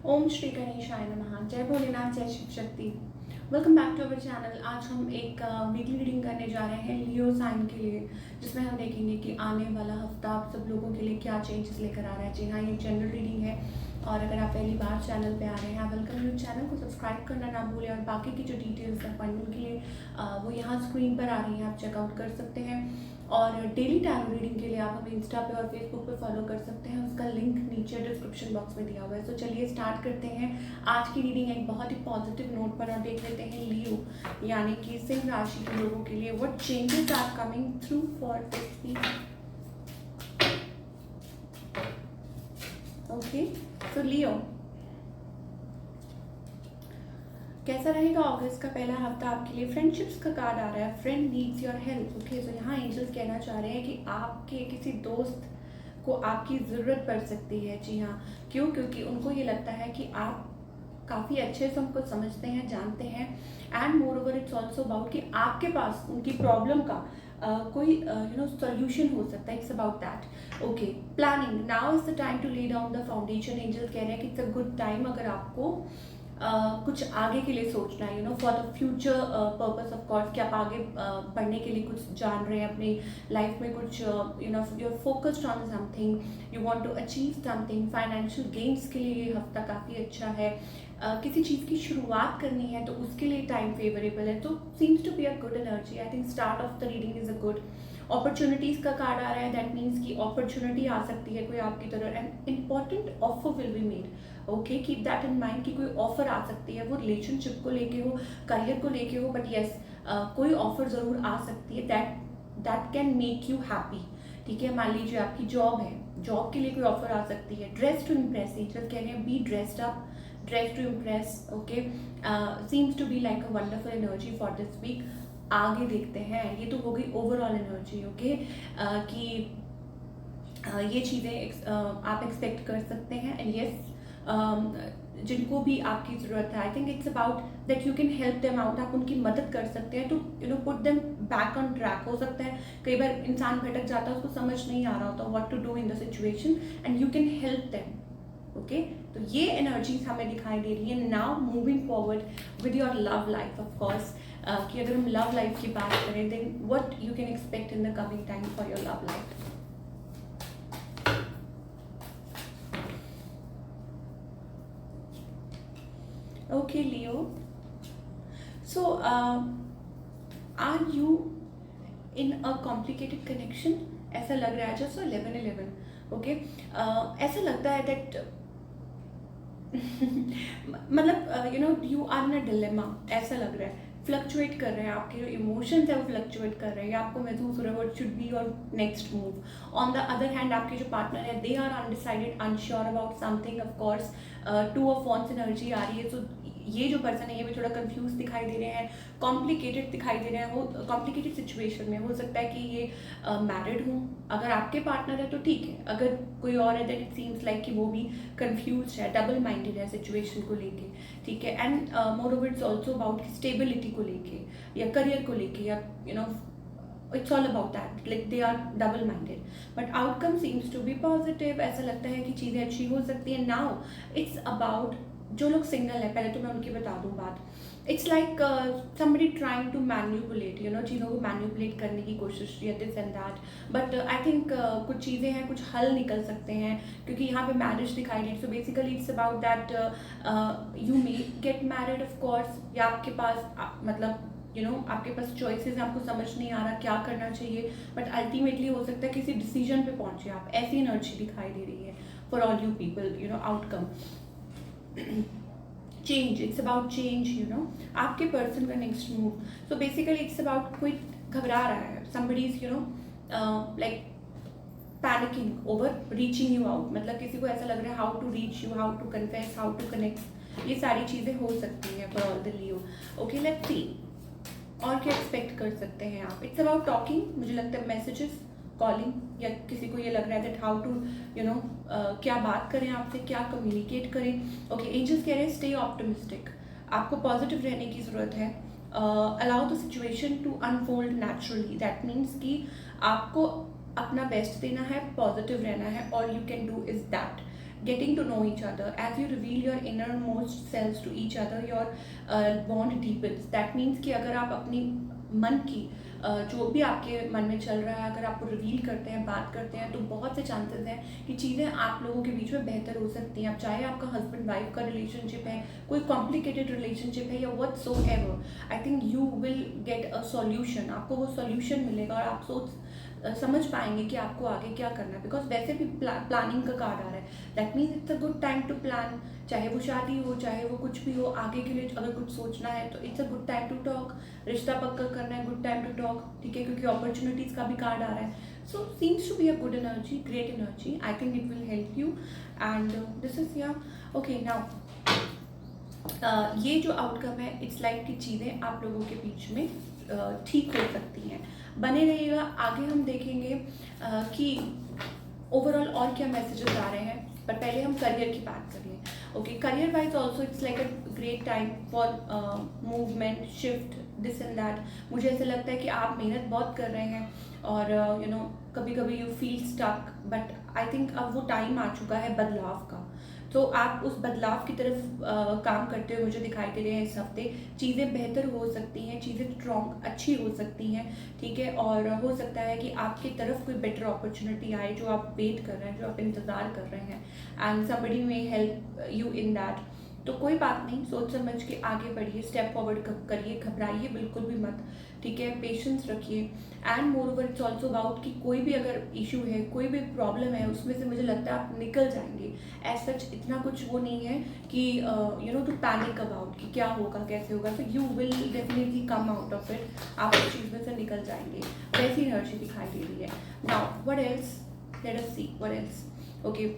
ओम श्री गणेशाय नमः। जय भोलेनाथ, जय Shiv Shakti. Welcome back to our channel. आज हम एक वीकली रीडिंग करने जा रहे हैं लियो साइन के लिए, जिसमें हम देखेंगे कि आने वाला हफ्ता आप सब लोगों के लिए क्या चेंजेस लेकर आ रहा है। जी हाँ, ये जनरल रीडिंग है और अगर आप पहली बार चैनल पे आ रहे हैं, वेलकम यू। चैनल को सब्सक्राइब करना ना भूलें और बाकी की जो डिटेल्स हैं अपॉइंटमेंट के लिए वो यहाँ स्क्रीन पर आ रही हैं, आप चेकआउट कर सकते हैं। और डेली टैरो रीडिंग के लिए आप हमें इंस्टा पे और फेसबुक पे फॉलो कर सकते हैं, उसका लिंक नीचे डिस्क्रिप्शन बॉक्स में दिया हुआ है। तो चलिए स्टार्ट करते हैं आज की रीडिंग। एक बहुत ही पॉजिटिव नोट पर आप देख लेते हैं लियो यानी कि सिंह राशि के लोगों के लिए what changes are coming through for this week. Okay, so Leo, कैसा रहेगा अगस्त का पहला हफ्ता आपके लिए। फ्रेंडशिप्स का कार्ड आ रहा है, friend needs your help. Okay, तो यहाँ एंजल्स कहना चाह रहे हैं कि आपके किसी दोस्त को आपकी ज़रूरत पड़ सकती है। जी हाँ, क्यों? क्योंकि उनको ये लगता है कि आप काफ़ी अच्छे से उनको समझते हैं, जानते हैं। And moreover it's also about कि आपके पास उनकी प्रॉब्लम का कोई सोल्यूशन हो सकता है। It's about that. Okay, planning, now is the time to lay down the foundation. Angels कह रहे हैं कि इट्स अ गुड टाइम अगर आपको कुछ आगे के लिए सोचना है, for the future purpose of course, कि आप आगे बढ़ने के लिए कुछ जान रहे हैं अपनी लाइफ में, कुछ you are focused on something, you want to achieve something. Financial gains के लिए ये हफ्ता काफ़ी अच्छा है। किसी चीज़ की शुरुआत करनी है तो उसके लिए टाइम फेवरेबल है। तो seems to be a good energy. I think start off the reading is a good. Opportunities का कार्ड आ रहा है, दैट मीन्स कि अपॉर्चुनिटी आ सकती है कोई आपकी तरफ, and important offer will be made. Okay, keep that in mind कि कोई ऑफर आ सकती है, वो रिलेशनशिप को लेके हो, करियर को लेके हो, बट येस कोई ऑफर ज़रूर आ सकती है that can make you happy. ठीक है, मान लीजिए आपकी जॉब है, जॉब के लिए कोई ऑफर आ सकती है। ड्रेस टू इम्प्रेस, एंजल्स कह रहे हैं be dressed up, dress to impress. Okay, seems to be like a wonderful energy for this week. आगे देखते हैं, ये तो हो गई ओवरऑल एनर्जी। ओके, कि ये चीज़ें आप एक्सपेक्ट कर सकते हैं। एंड येस, जिनको भी आपकी ज़रूरत है, I think it's about that you can help them out. आप उनकी मदद कर सकते हैं to put them back on track. हो सकता है कई बार इंसान भटक जाता है, उसको समझ नहीं आ रहा होता what to do in the situation, and you can help them. Okay, तो ये एनर्जीज हमें दिखाई दे रही है। Now moving forward with your love life, of course, कि अगर हम लव लाइफ की बात करें, then what you can expect in the coming time for your love life. Okay, Leo. So, are you in a complicated connection? ऐसा लग रहा है, जस्ट 11-11. ओके, ऐसा लगता है दैट मतलब you are in a dilemma. ऐसा लग रहा है, फ्लक्चुएट कर रहे हैं आपके जो इमोशंस है, वो फ्लक्चुएट कर रहे हैं। आपको महसूस हो रहा है what should be your next move. On the other hand, आपके जो पार्टनर है, they are undecided, unsure about something. Of course, 2 of wands energy आ रही है। सो ये जो पर्सन है, ये भी थोड़ा कंफ्यूज दिखाई दे रहे हैं, कॉम्प्लिकेटेड दिखाई दे रहे हैं। वो कॉम्प्लिकेटेड सिचुएशन में हो सकता है कि ये मैरिड हूँ। अगर आपके पार्टनर है तो ठीक है, अगर कोई और है देन इट सीम्स लाइक कि वो भी कंफ्यूज है, डबल माइंडेड है सिचुएशन को लेके। ठीक है, and moreover it's also about stability को लेके या करियर को लेके, या it's all about that, like they are double minded, but outcome seems to be positive. ऐसा लगता है कि चीज़ें अच्छी हो सकती है। नाउ इट्स अबाउट जो लोग सिंगल है, पहले तो मैं उनकी बता दूं बात। It's like somebody trying to manipulate, चीज़ों को मैन्यूपुलेट करने की कोशिश की है, this and that. But I think कुछ चीज़ें हैं, कुछ हल निकल सकते हैं, क्योंकि यहाँ पे मैरिज दिखाई दी। So basically it's about that you may get married, of course, या आपके पास मतलब आपके पास चॉइसेस हैं, आपको समझ नहीं आ रहा क्या करना चाहिए, बट अल्टीमेटली हो सकता है किसी डिसीजन पे पहुंचे आप। ऐसी एनर्जी दिखाई दे रही है for all you people. Outcome change, it's about change. आपके पर्सन का next move. So basically it's about कोई घबरा रहा है, somebody is like panicking over reaching you out. मतलब किसी को ऐसा लग रहा है how to reach you, how to confess, how to connect. ये सारी चीज़ें हो सकती हैं for all the Leo. Okay, let's see और क्या एक्सपेक्ट कर सकते हैं आप। इट्स अबाउट टॉकिंग, मुझे लगता है मैसेजेस, कॉलिंग, या किसी को ये लग रहा है दैट हाउ टू क्या बात करें आपसे, क्या कम्युनिकेट करें। ओके, एंजल्स कह रहे हैं स्टे ऑप्टिमिस्टिक, आपको पॉजिटिव रहने की ज़रूरत है। Allow the situation to unfold naturally, that means कि आपको अपना बेस्ट देना है, पॉजिटिव रहना है, all you can do is that. getting to know each other. As you reveal your innermost selves to each other, your bond deepens. That means कि अगर आप अपनी मन की जो भी आपके मन में चल रहा है, अगर आपको रिवील करते हैं, बात करते हैं, तो बहुत से चांसेस हैं कि चीज़ें आप लोगों के बीच में बेहतर हो सकती हैं। अब चाहे आपका हस्बैंड वाइफ का रिलेशनशिप है, कोई कॉम्प्लिकेटेड रिलेशनशिप है या whatsoever, I think you will get a solution. आपको वो सॉल्यूशन मिलेगा और आप समझ पाएंगे कि आपको आगे क्या करना है। बिकॉज वैसे भी प्लानिंग का कार्ड आ रहा है, that means it's a good time to plan. चाहे वो शादी हो, चाहे वो कुछ भी हो, आगे के लिए अगर कुछ सोचना है तो it's a good time to talk. रिश्ता पक्का करना है, गुड टाइम टू टॉक, ठीक है, क्योंकि अपॉर्चुनिटीज़ का भी कार्ड आ रहा है। So seems to be a good energy, great energy. I think it will help you and this is या ओके। नाउ ये जो आउटकम है, इट्स लाइक की चीज़ें आप लोगों के बीच में ठीक हो सकती हैं। बने रहिएगा, आगे हम देखेंगे कि ओवरऑल और क्या मैसेजेस आ रहे हैं। पर पहले हम करियर की बात कर लें। Okay, career wise also it's like a great time for movement, shift, this and that. मुझे ऐसा लगता है कि आप मेहनत बहुत कर रहे हैं और यू नो कभी कभी you feel stuck, but I think अब वो टाइम आ चुका है बदलाव का। तो आप उस बदलाव की तरफ काम करते हुए मुझे दिखाई दे रहे हैं इस हफ्ते। चीज़ें बेहतर हो सकती हैं, चीज़ें स्ट्रॉन्ग अच्छी हो सकती हैं, ठीक है। और हो सकता है कि आपकी तरफ कोई बेटर अपॉर्चुनिटी आए जो आप वेट कर रहे हैं, जो आप इंतज़ार कर रहे हैं, and somebody may help you in that. तो कोई बात नहीं, सोच समझ के आगे बढ़िए, स्टेप फॉरवर्ड करिए, घबराइए बिल्कुल भी मत, ठीक है, पेशेंस रखिए। And moreover it's also about कि कोई भी अगर इशू है, कोई भी प्रॉब्लम है, उसमें से मुझे लगता है आप निकल जाएंगे। एज सच इतना कुछ वो नहीं है कि you know to panic about कि क्या होगा, कैसे होगा। So you will definitely come out of it, आप उस चीज़ में से निकल जाएंगे। वैसी एनर्जी दिखाई दे रही है। Now what else, let us see what else. Okay,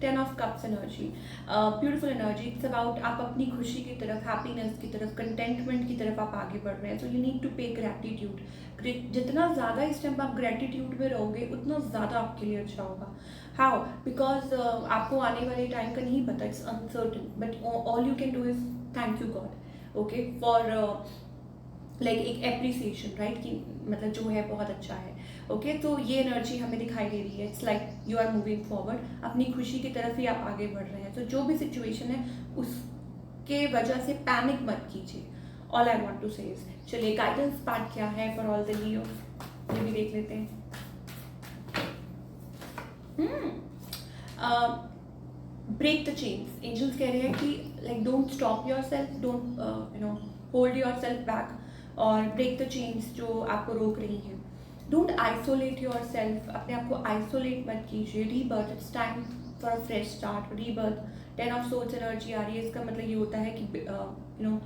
10 of cups energy, beautiful energy. It's about आप अपनी खुशी की तरफ, हैप्पीनेस की तरफ, कंटेंटमेंट की तरफ आप आगे बढ़ रहे हैं। सो यू नीड टू पे ग्रैटिट्यूड। जितना ज़्यादा इस टाइम आप ग्रैटिट्यूड में रहोगे, उतना ज़्यादा आपके लिए अच्छा होगा। हाउ? बिकॉज आपको आने वाले टाइम का नहीं पता, it's uncertain, but all you can do is thank you God, okay, for like एक एप्रिसिएशन, राइट, कि मतलब जो है बहुत अच्छा है। ओके, तो ये एनर्जी हमें दिखाई दे रही है। It's like you are moving forward, अपनी खुशी की तरफ ही आप आगे बढ़ रहे हैं। तो जो भी सिचुएशन है उसके वजह से पैनिक मत कीजिए। ऑल आई वॉन्ट टू से इज, चलिए गाइडेंस पार्ट क्या है फॉर ऑल द लियो, ये भी देख लेते हैं। Break the chains. एंजल्स कह रहे हैं कि like don't stop your self, don't you know hold your self back, और ब्रेक द चेन्स जो आपको रोक रही हैं। डोंट आइसोलेट योर सेल्फ, अपने आप को आइसोलेट मत कीजिए। Rebirth, it's time for a fresh start, rebirth. 10 of swords energy आ रही है, इसका मतलब ये होता है कि यू नो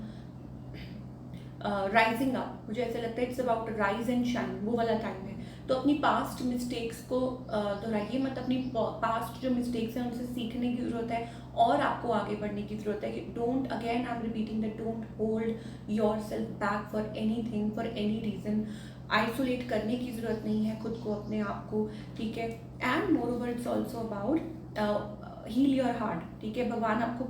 राइजिंग अप। मुझे ऐसा लगता है it's about rise and shine, वो वाला टाइम है। तो अपनी पास्ट मिस्टेक्स को दोहराइए मत, अपनी पास्ट जो मिस्टेक्स हैं उनसे सीखने की ज़रूरत है और आपको आगे बढ़ने की ज़रूरत है। कि don't, again I am repeating that, don't hold your self back for any thing, for any reason. Isolate करने की ज़रूरत नहीं है खुद को, अपने आप को, ठीक है। And moreover it's also about heal your heart, ठीक है। भगवान आपको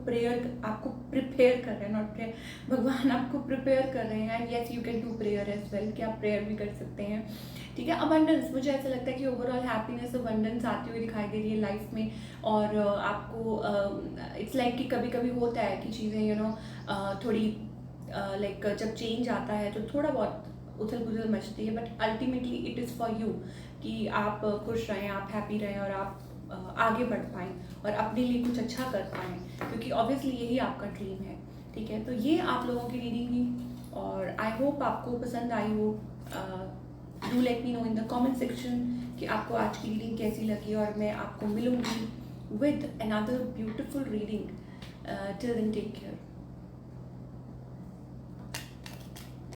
आपको प्रिपेयर कर रहे हैं, नॉट प्रेयर, भगवान आपको प्रिपेयर कर रहे हैं। Yes, you can do prayer as well, कि आप प्रेयर भी कर सकते हैं, ठीक है। अबंडेंस, मुझे ऐसा लगता है कि ओवरऑल हैप्पीनेस, अबंडेंस आती हुई दिखाई दे रही है लाइफ में। और आपको इट्स लाइक कि कभी कभी होता है कि चीज़ें यू नो थोड़ी लाइक जब चेंज आता है तो थोड़ा बहुत उथल पुथल मचती है, but ultimately it is for you, कि आप खुश रहें, आप हैप्पी रहें और आप आगे बढ़ पाएँ और अपने लिए कुछ अच्छा कर पाएँ, क्योंकि ऑब्वियसली यही आपका ड्रीम है, ठीक है। तो ये आप लोगों की रीडिंग थी और आई होप आपको पसंद आई हो। Do let me know in the comment section कि आपको आज की रीडिंग कैसी लगी, और मैं आपको मिलूंगी with another beautiful reading. Till then take care.